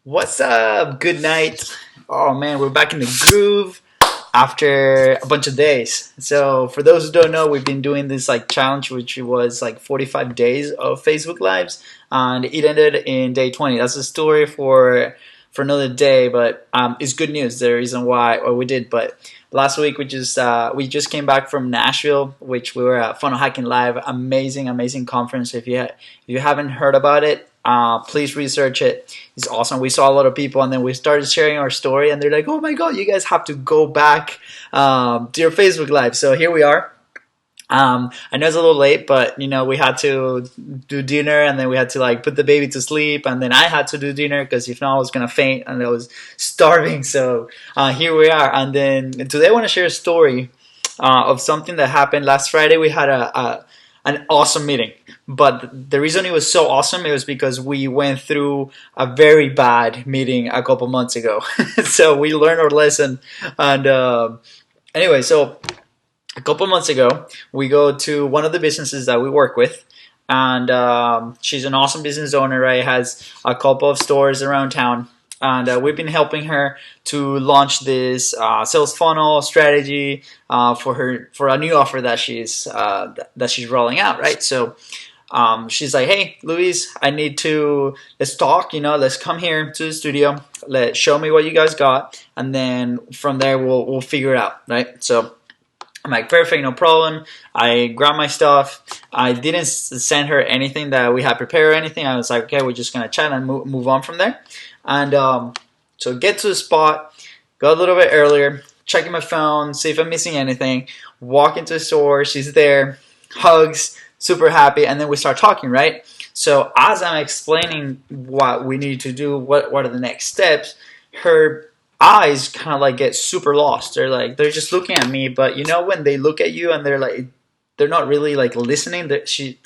What's up? Good night. Oh man, we're back in the groove after a bunch of days. So for those who don't know, we've been doing this like challenge, which was like 45 days of Facebook Lives, and it ended in day 20. That's a story for another day, but it's good news. The reason why or we did, but last week we just came back from Nashville, which we were at Funnel Hacking Live. Amazing conference. If you haven't heard about it, please research it. It's awesome. We saw a lot of people, and then we started sharing our story, and they're like, "Oh my god, you guys have to go back to your Facebook Live." So here we are. I know it's a little late, but we had to do dinner, and then we had to like put the baby to sleep, and then I had to do dinner because if not, I was gonna faint, and I was starving. So here we are, and then today I want to share a story of something that happened last Friday. We had an awesome meeting, but the reason it was so awesome it was because we went through a very bad meeting a couple months ago. So we learned our lesson, and anyway, so a couple months ago, we go to one of the businesses that we work with, and she's an awesome business owner, right? Has a couple of stores around town, and we've been helping her to launch this sales funnel strategy for a new offer that she's rolling out, right? So. She's like, "Hey, Luis, I need to let's talk. Let's come here to the studio. Let show me what you guys got, and then from there we'll figure it out, right?" So I'm like, perfect, no problem. I grabbed my stuff. I didn't send her anything that we had prepared or anything. I was like, okay, we're just gonna chat and move on from there. And so get to the spot, go a little bit earlier, checking my phone, see if I'm missing anything. Walk into the store, she's there, hugs, super happy, and then we start talking, right? So as I'm explaining what we need to do, what are the next steps, her eyes kind of like get super lost. They're just looking at me, but when they look at you and they're not really like listening. That she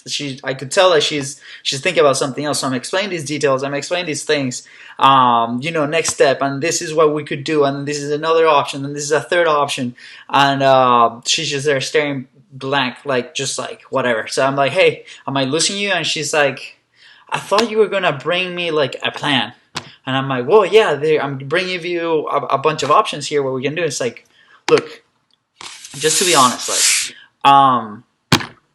I could tell that she's thinking about something else. So I'm explaining these details. I'm explaining these things. Next step, and this is what we could do, and this is another option, and this is a third option, and she's just there staring blank, like just like whatever. So I'm like, hey, am I losing you? And she's like, I thought you were gonna bring me like a plan. And I'm like, well, yeah, I'm bringing you a bunch of options here what we can do. It's like, look, just to be honest, I'm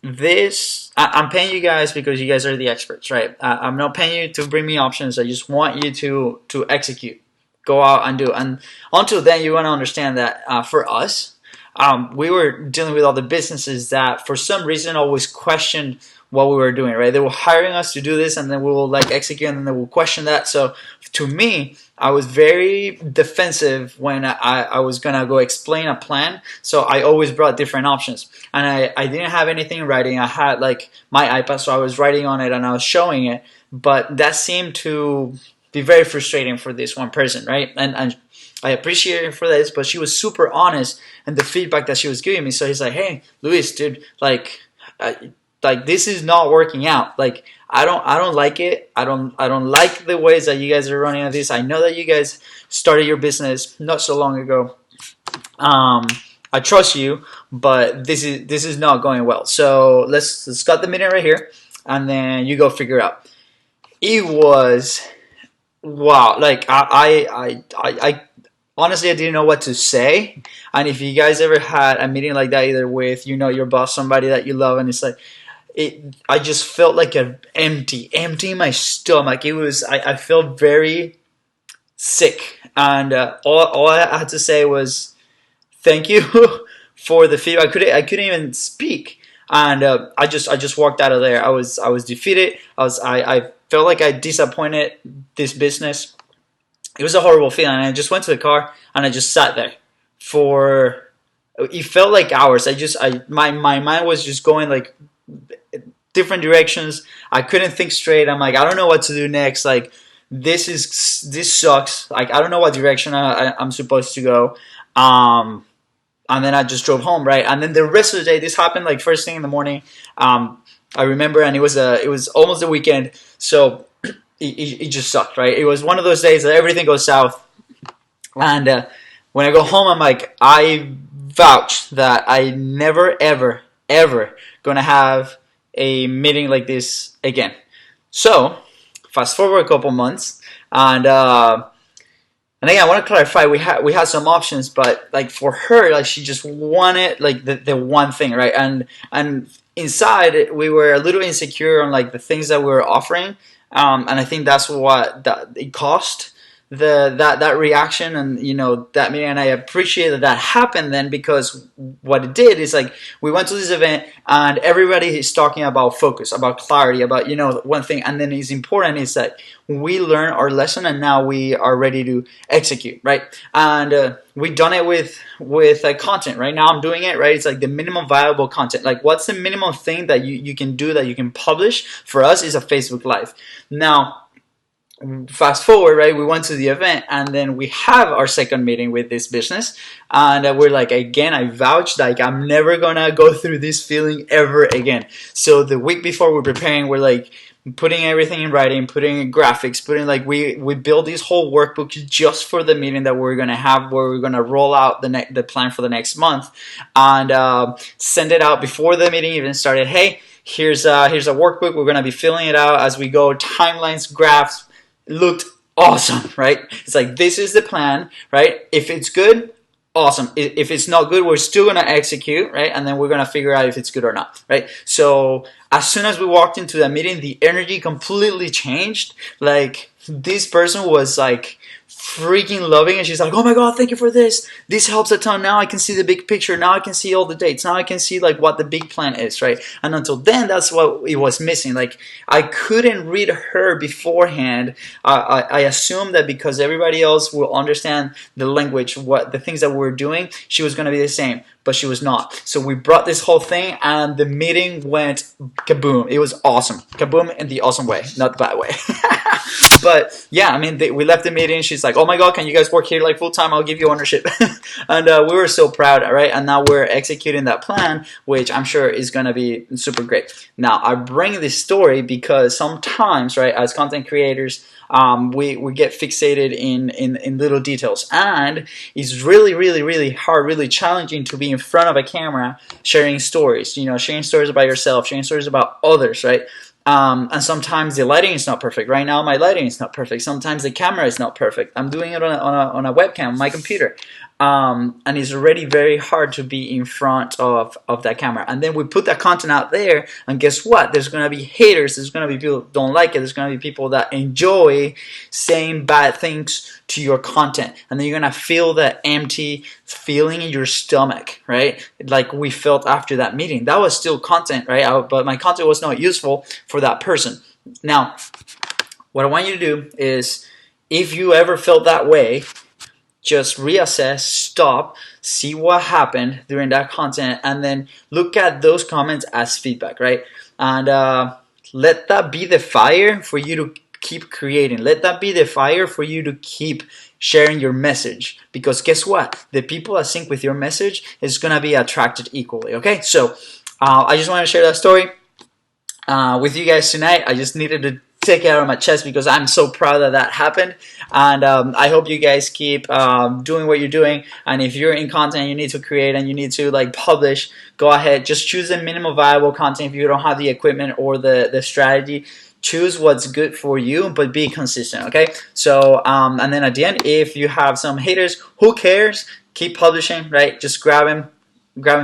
paying you guys because you guys are the experts, right? I'm not paying you to bring me options. I just want you to execute, go out and do. And until then, you want to understand that for us, we were dealing with all the businesses that for some reason always questioned what we were doing, right? They were hiring us to do this, and then we will like execute, and then they will question that. So to me, I was very defensive when I was gonna go explain a plan. So I always brought different options, and I didn't have anything in writing. I had like my iPad, so I was writing on it and I was showing it. But that seemed to be very frustrating for this one person, right? And I appreciate her for this, but she was super honest in the feedback that she was giving me. So he's like, "Hey, Luis, dude, like this is not working out. Like I don't like it. I don't like the ways that you guys are running this. I know that you guys started your business not so long ago. I trust you, but this is not going well. So let's cut the meeting right here, and then you go figure it out." It was wow. Like I honestly I didn't know what to say. And if you guys ever had a meeting like that, either with your boss, somebody that you love, and it's like I just felt like an empty in my stomach. It was I felt very sick, and all I had to say was thank you for the feedback. I couldn't even speak, and I just walked out of there. I was defeated. I felt like I disappointed this business. It was a horrible feeling. I just went to the car and I just sat there for. It felt like hours. My mind was just going like different directions. I couldn't think straight. I'm like, I don't know what to do next. Like this sucks. Like I don't know what direction I'm supposed to go. And then I just drove home, right? And then the rest of the day, this happened like first thing in the morning. I remember, and it was almost the weekend, so it just sucked, right? It was one of those days that everything goes south. And when I go home, I'm like, I vouch that I never, ever gonna have a meeting like this again. So Fast forward a couple months, and again, I want to clarify. We had some options, but like for her, like she just wanted like the one thing, right? And inside, we were a little insecure on like the things that we were offering, and I think that's what that it cost that reaction, and that meeting. And I appreciate that happened then, because what it did is like we went to this event and everybody is talking about focus, about clarity, about one thing, and then it's important is that we learn our lesson and now we are ready to execute, right? And we've done it with content. Right now I'm doing it, right? It's like the minimum viable content. Like what's the minimum thing that you can do, that you can publish? For us is a Facebook Live. Now fast forward, right? We went to the event and then we have our second meeting with this business, and we're like, again, I vouched like I'm never gonna go through this feeling ever again. So the week before we're preparing, we're like putting everything in writing, putting in graphics, putting like we built this whole workbook just for the meeting that we're gonna have, where we're gonna roll out the plan for the next month, and send it out before the meeting even started. Hey, here's a workbook. We're gonna be filling it out as we go. Timelines, graphs. Looked awesome, right? It's like, this is the plan, right? If it's good, awesome. If it's not good, we're still gonna execute, right? And then we're gonna figure out if it's good or not, right? So as soon as we walked into that meeting, the energy completely changed. Like this person was like freaking loving it. She's like, oh my god, thank you for this. This helps a ton. Now I can see the big picture. Now I can see all the dates. Now I can see like what the big plan is, right? And until then, that's what it was missing. Like I couldn't read her beforehand. I assumed that because everybody else will understand the language, what the things that we're doing, she was going to be the same, but she was not. So we brought this whole thing, and the meeting went kaboom. It was awesome. Kaboom in the awesome way, not the bad way. But yeah, I mean, we left the meeting. She's like, oh my god, can you guys work here like full time? I'll give you ownership. And we were so proud, right? And now we're executing that plan, which I'm sure is going to be super great. Now, I bring this story because sometimes, right, as content creators, we get fixated in little details, and it's really, really, really hard, really challenging to be in front of a camera sharing stories, sharing stories about yourself, sharing stories about others, right? And sometimes the lighting is not perfect. Right now, my lighting is not perfect. Sometimes the camera is not perfect. I'm doing it on a webcam, my computer. And it's already very hard to be in front of that camera. And then we put that content out there, and guess what? There's going to be haters. There's going to be people who don't like it. There's going to be people that enjoy saying bad things to your content. And then you're going to feel that empty feeling in your stomach, right? Like we felt after that meeting. That was still content, right? But my content was not useful for that person. Now, what I want you to do is, if you ever felt that way, just reassess, stop, see what happened during that content, and then look at those comments as feedback, right? And let that be the fire for you to keep creating. Let that be the fire for you to keep sharing your message. Because guess what? The people that sync with your message is going to be attracted equally, okay? So I just want to share that story with you guys tonight. I just needed to take it out of my chest because I'm so proud that happened, and I hope you guys keep doing what you're doing. And if you're in content, you need to create and you need to like publish, go ahead, just choose the minimum viable content. If you don't have the equipment or the strategy, choose what's good for you, but be consistent, okay? So and then at the end, if you have some haters, who cares? Keep publishing, right? Just grab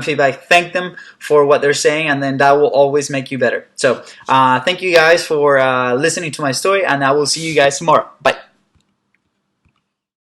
feedback, thank them for what they're saying, and then that will always make you better. So thank you guys for listening to my story, and I will see you guys tomorrow. Bye.